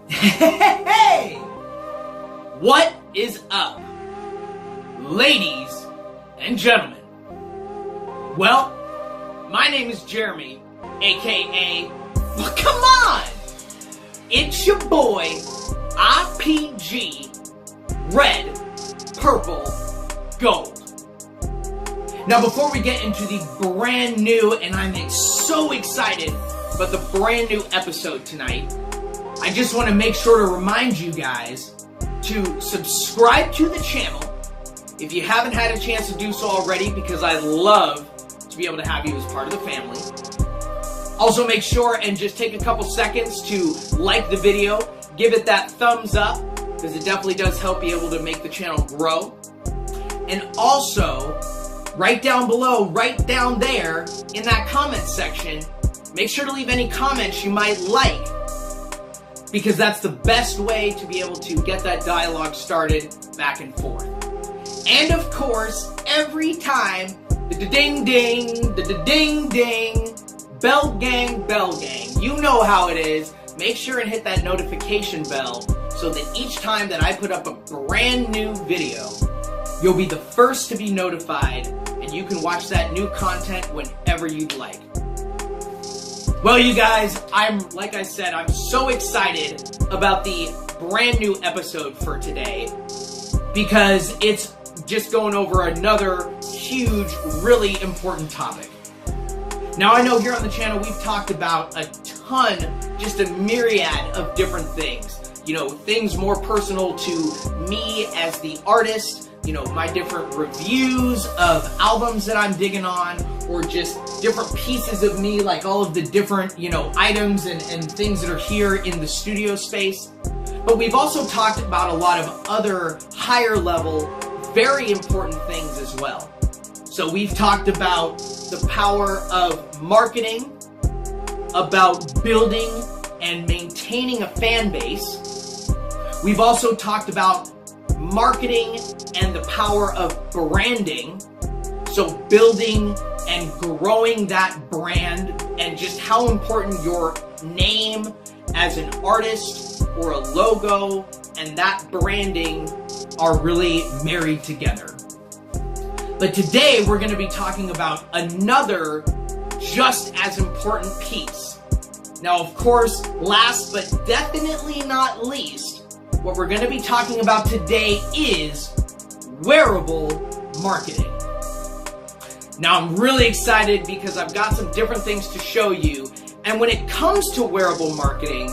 Hey! What is up, ladies and gentlemen? Well, my name is Jeremy, aka, well, come on! It's your boy, R.P.G, red, purple, gold. Now, before we get into the brand new, and I'm so excited about the brand new episode tonight, I just want to make sure to remind you guys to subscribe to the channel if you haven't had a chance to do so already, because I'd love to be able to have you as part of the family. Also, make sure and just take a couple seconds to like the video, give it that thumbs up, because it definitely does help be able to make the channel grow. And also, right down below, right down there in that comment section, make sure to leave any comments you might like, because that's the best way to be able to get that dialogue started back and forth. And of course, every time, the ding ding, the ding ding, bell gang, you know how it is. Make sure and hit that notification bell so that each time that I put up a brand new video, you'll be the first to be notified, and you can watch that new content whenever you'd like. Well, you guys, like I said, I'm so excited about the brand new episode for today, because it's just going over another huge, really important topic. Now, I know here on the channel we've talked about a ton, just a myriad of different things. You know, things more personal to me as the artist, you know, my different reviews of albums that I'm digging on, or just different pieces of me, like all of the different, you know, items and things that are here in the studio space. But we've also talked about a lot of other higher level, very important things as well. So we've talked about the power of marketing, about building and maintaining a fan base. We've also talked about marketing and the power of branding. So building and growing that brand, and just how important your name as an artist or a logo and that branding are really married together. But today we're going to be talking about another just as important piece. Now, of course, last but definitely not least, what we're going to be talking about today is wearable marketing. Now, I'm really excited because I've got some different things to show you. And when it comes to wearable marketing,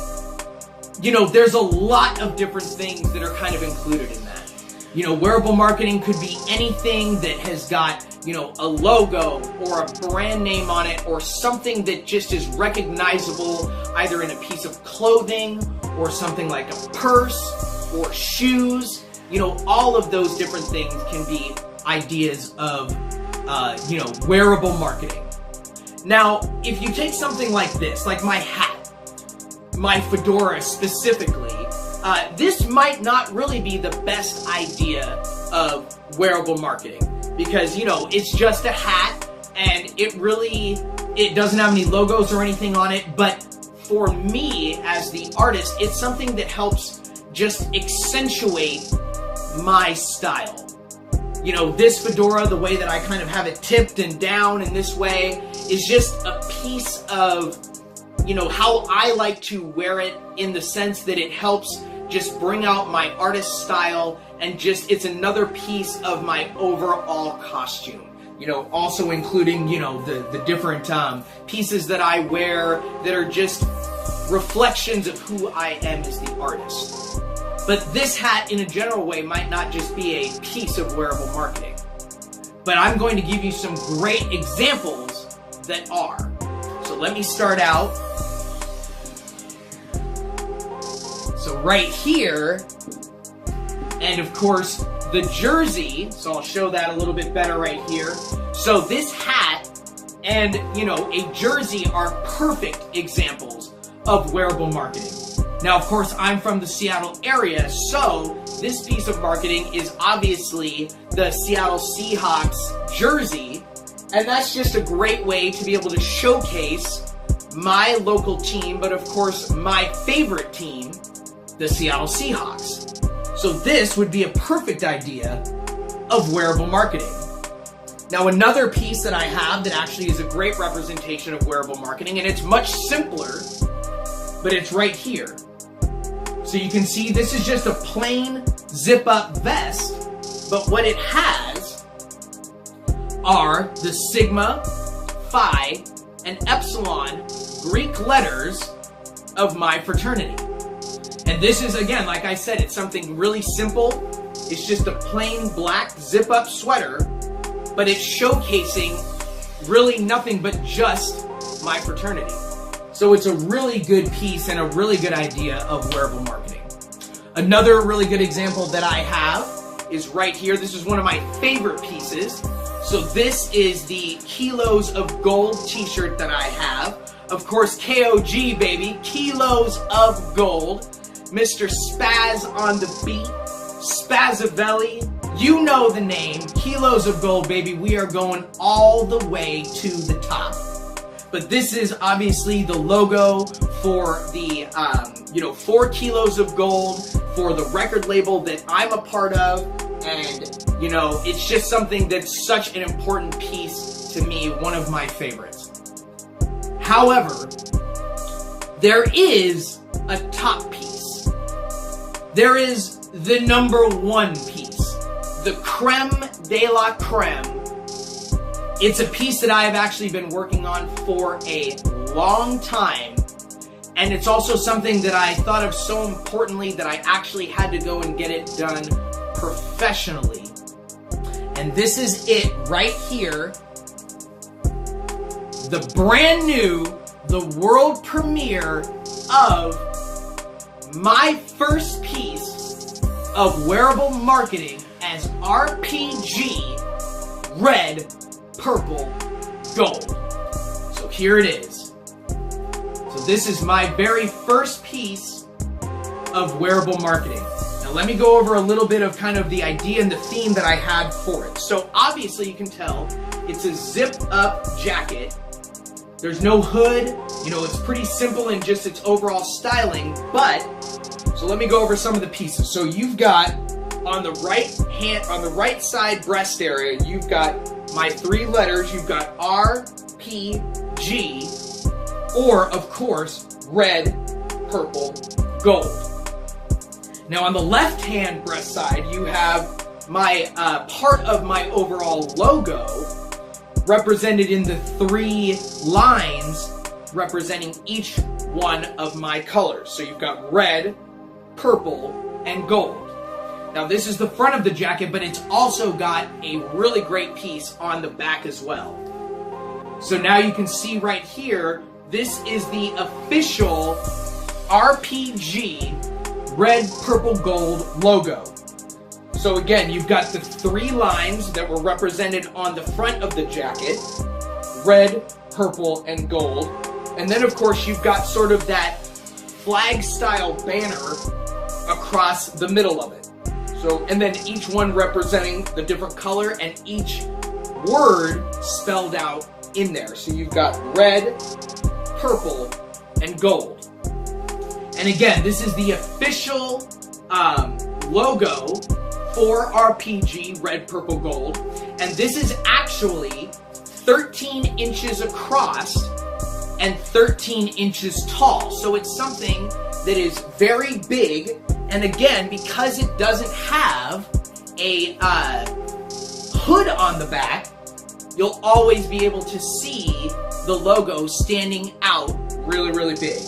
you know, there's a lot of different things that are kind of included in that. You know, wearable marketing could be anything that has got, you know, a logo or a brand name on it, or something that just is recognizable either in a piece of clothing or something like a purse or shoes. You know, all of those different things can be ideas of, you know, wearable marketing. Now, if you take something like this, like my hat, my fedora specifically, this might not really be the best idea of wearable marketing, because, you know, it's just a hat and it doesn't have any logos or anything on it. But for me as the artist, it's something that helps just accentuate my style. You know, this fedora, the way that I kind of have it tipped and down in this way, is just a piece of, you know, how I like to wear it, in the sense that it helps just bring out my artist style, and just, it's another piece of my overall costume. You know, also including, you know, the different pieces that I wear that are just reflections of who I am as the artist. But this hat, in a general way, might not just be a piece of wearable marketing. But I'm going to give you some great examples that are. So let me start out. So right here, and of course, the jersey. So I'll show that a little bit better right here. So this hat and, you know, a jersey are perfect examples of wearable marketing. Now, of course, I'm from the Seattle area, so this piece of marketing is obviously the Seattle Seahawks jersey, and that's just a great way to be able to showcase my local team, but of course, my favorite team, the Seattle Seahawks. So this would be a perfect idea of wearable marketing. Now, another piece that I have that actually is a great representation of wearable marketing, and it's much simpler, but it's right here. So you can see this is just a plain zip-up vest, but what it has are the Sigma, Phi, and Epsilon Greek letters of my fraternity. And this is, again, like I said, it's something really simple. It's just a plain black zip-up sweater, but it's showcasing really nothing but just my fraternity. So it's a really good piece and a really good idea of wearable marketing. Another really good example that I have is right here. This is one of my favorite pieces. So this is the Kilos of Gold t-shirt that I have. Of course, KOG, baby, Kilos of Gold. Mr. Spaz on the beat, Spazavelli. You know the name, Kilos of Gold, baby. We are going all the way to the top. But this is obviously the logo for the, 4 kilos of gold for the record label that I'm a part of. And, it's just something that's such an important piece to me, one of my favorites. However, there is a top piece. There is the number one piece, the creme de la creme. It's a piece that I have actually been working on for a long time, and it's also something that I thought of so importantly that I actually had to go and get it done professionally. And this is it right here. The brand new, the world premiere of my first piece of wearable marketing as R.P.G. Red, Purple, Gold. So here it is. So this is my very first piece of wearable marketing. Now let me go over a little bit of kind of the idea and the theme that I had for it. So obviously you can tell it's a zip-up jacket. There's no hood. It's pretty simple in just its overall styling, but so let me go over some of the pieces. So you've got on the right side breast area, you've got my 3 letters. You've got R.P.G. or, of course, red, purple, gold. Now on the left-hand breast side, you have my part of my overall logo represented in the 3 lines representing each one of my colors. So you've got red, purple, and gold. Now this is the front of the jacket, but it's also got a really great piece on the back as well. So now you can see right here, this is the official R.P.G. Red, Purple, Gold logo. So again, you've got the 3 lines that were represented on the front of the jacket, red, purple, and gold. And then of course you've got sort of that flag style banner across the middle of it. So, and then each one representing the different color and each word spelled out in there. So you've got red, purple, and gold. And again, this is the official logo for R.P.G. Red, Purple, Gold. And this is actually 13 inches across and 13 inches tall. So it's something that is very big. And again, because it doesn't have a hood on the back, you'll always be able to see the logo standing out really, really big.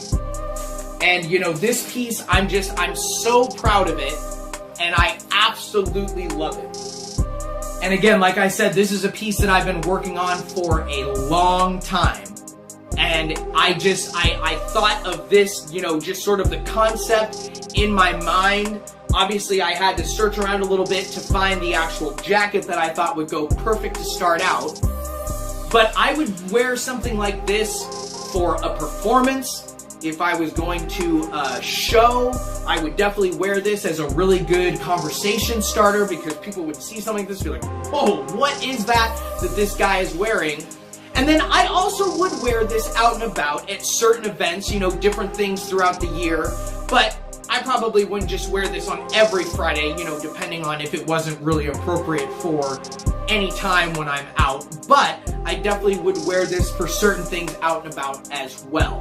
And this piece, I'm so proud of it, and I absolutely love it. And again, like I said, this is a piece that I've been working on for a long time. And I thought of this, just sort of the concept in my mind. Obviously, I had to search around a little bit to find the actual jacket that I thought would go perfect to start out. But I would wear something like this for a performance. If I was going to show, I would definitely wear this as a really good conversation starter, because people would see something like this and be like, whoa, what is that this guy is wearing? And then I also would wear this out and about at certain events, different things throughout the year. But I probably wouldn't just wear this on every Friday, you know, depending on if it wasn't really appropriate for any time when I'm out, but I definitely would wear this for certain things out and about as well.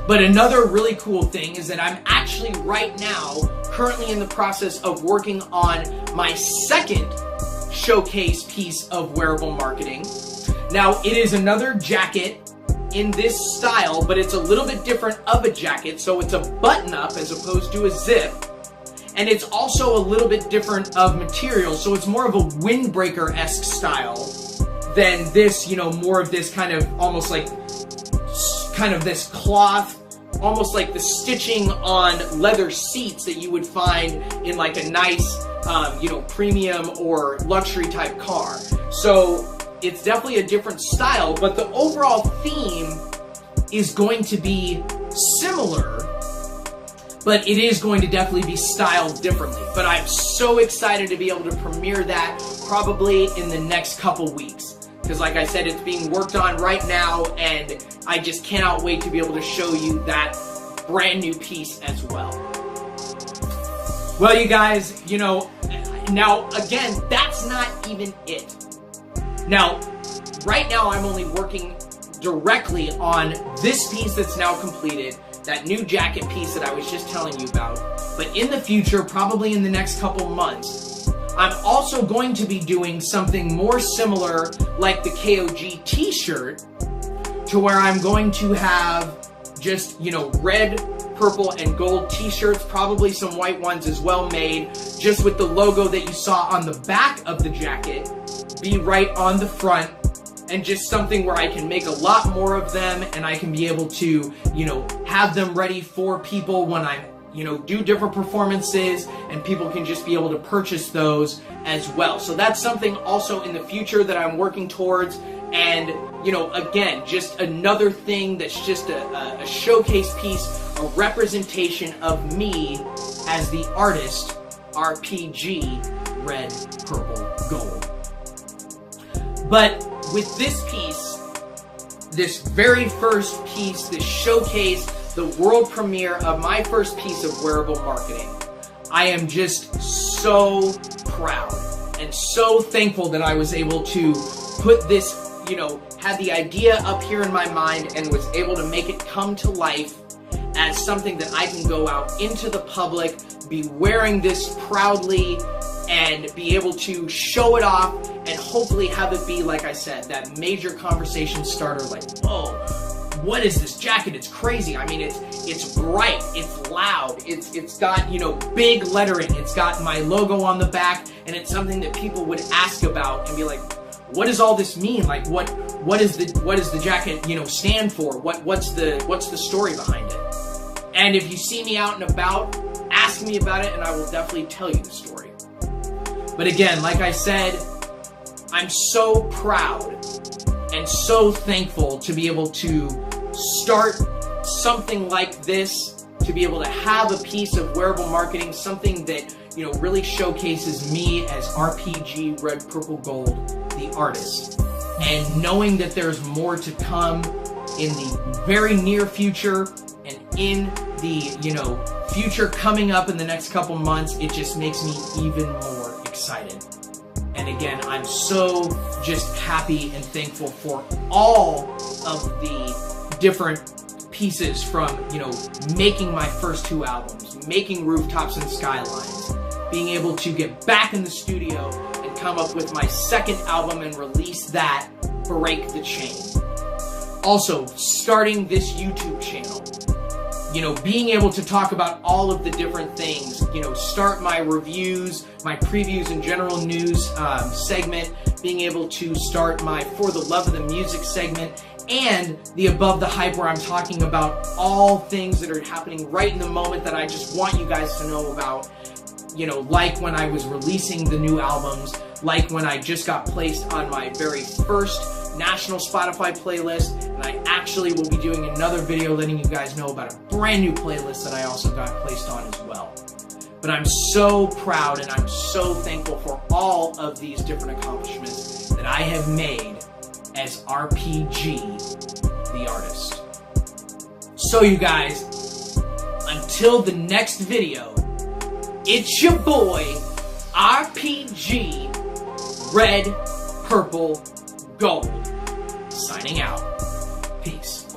But another really cool thing is that I'm actually right now currently in the process of working on my second showcase piece of wearable marketing. Now, it is another jacket in this style, but it's a little bit different of a jacket, so it's a button-up as opposed to a zip. And it's also a little bit different of material, so it's more of a windbreaker-esque style than this, you know, more of this kind of almost like kind of this cloth, almost like the stitching on leather seats that you would find in like a nice, you know, premium or luxury type car. So it's definitely a different style, but the overall theme is going to be similar, but it is going to definitely be styled differently. But I'm so excited to be able to premiere that probably in the next couple weeks. Because like I said, it's being worked on right now, and I just cannot wait to be able to show you that brand new piece as well. Well, you guys, you know, now again, that's not even it. Now, right now I'm only working directly on this piece that's now completed, that new jacket piece that I was just telling you about. But in the future, probably in the next couple months, I'm also going to be doing something more similar like the KOG t-shirt, to where I'm going to have just, you know, red, purple, and gold t-shirts, probably some white ones as well made, just with the logo that you saw on the back of the jacket be right on the front, and just something where I can make a lot more of them, and I can be able to, you know, have them ready for people when I'm, you know, do different performances, and people can just be able to purchase those as well. So that's something also in the future that I'm working towards. And, you know, again, just another thing that's just a showcase piece, a representation of me as the artist, R.P.G, red, purple, gold. But with this piece, this very first piece, this showcase, the world premiere of my first piece of wearable marketing, I am just so proud and so thankful that I was able to put this, you know, had the idea up here in my mind and was able to make it come to life as something that I can go out into the public, be wearing this proudly, and be able to show it off, and hopefully have it be, like I said, that major conversation starter, like, whoa, what is this jacket? It's crazy. I mean, it's bright, it's loud, it's got, you know, big lettering, it's got my logo on the back, and it's something that people would ask about and be like, what does all this mean? Like, what is the jacket, you know, stand for? What's the story behind it? And if you see me out and about, ask me about it, and I will definitely tell you the story. But again, like I said, I'm so proud and so thankful to be able to start something like this, to be able to have a piece of wearable marketing, something that, you know, really showcases me as R.P.G, red, purple, gold, the artist. And knowing that there's more to come in the very near future and in the, you know, future coming up in the next couple months, it just makes me even more excited. And again, I'm so just happy and thankful for all of the different pieces from, you know, making my first 2 albums, making Rooftops and Skylines, being able to get back in the studio and come up with my second album and release that, Break the Chain. Also, starting this YouTube channel, you know, being able to talk about all of the different things, you know, start my reviews, my previews and general news segment, being able to start my For the Love of the Music segment, and the Above the Hype, where I'm talking about all things that are happening right in the moment that I just want you guys to know about. You know, like when I was releasing the new albums, like when I just got placed on my very first national Spotify playlist, and I actually will be doing another video letting you guys know about a brand new playlist that I also got placed on as well. But I'm so proud and I'm so thankful for all of these different accomplishments that I have made as R.P.G, the artist. So you guys, until the next video, it's your boy, R.P.G, Red, Purple, Gold, signing out. Peace.